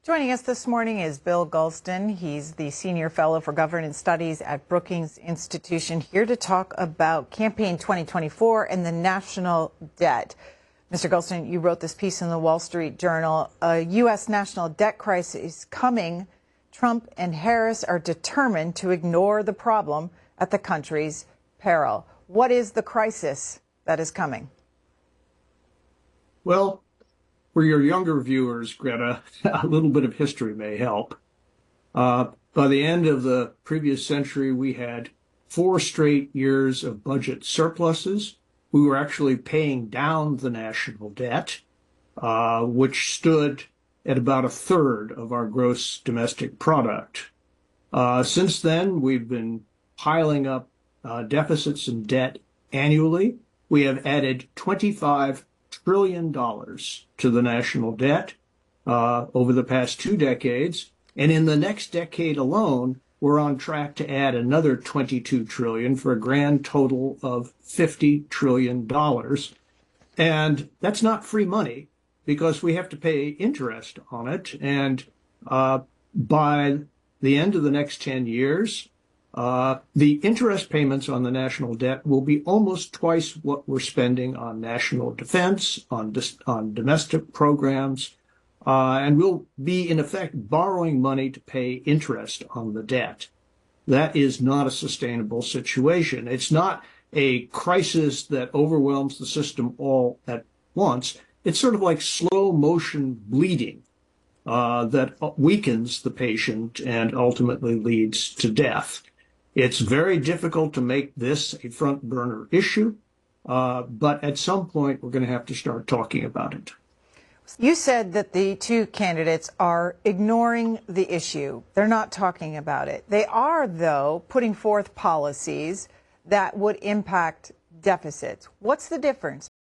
Joining us this morning is Bill Gulston. He's the Senior Fellow for Governance Studies at Brookings Institution, here to talk about Campaign 2024 and the national debt. Mr. Gulston, you wrote this piece in the Wall Street Journal. A U.S. national debt crisis is coming. Trump and Harris are determined to ignore the problem at the country's peril. What is the crisis that is coming? Well, for your younger viewers, Greta, a little bit of history may help. By the end of the previous century, we had 4 straight years of budget surpluses. We were actually paying down the national debt, which stood at about 1/3 of our gross domestic product. Since then, we've been piling up deficits and debt annually. We have added $25 trillion to the national debt over the past 2 decades. And in the next decade alone, we're on track to add another 22 trillion for a grand total of $50 trillion. And that's not free money because we have to pay interest on it. And by the end of the next 10 years, the interest payments on the national debt will be almost twice what we're spending on national defense, on domestic programs, and we'll be, in effect, borrowing money to pay interest on the debt. That is not a sustainable situation. It's not a crisis that overwhelms the system all at once. It's sort of like slow motion bleeding that weakens the patient and ultimately leads to death. It's very difficult to make this a front burner issue, but at some point we're going to have to start talking about it. You said that the 2 candidates are ignoring the issue. They're not talking about it. They are, though, putting forth policies that would impact deficits. What's the difference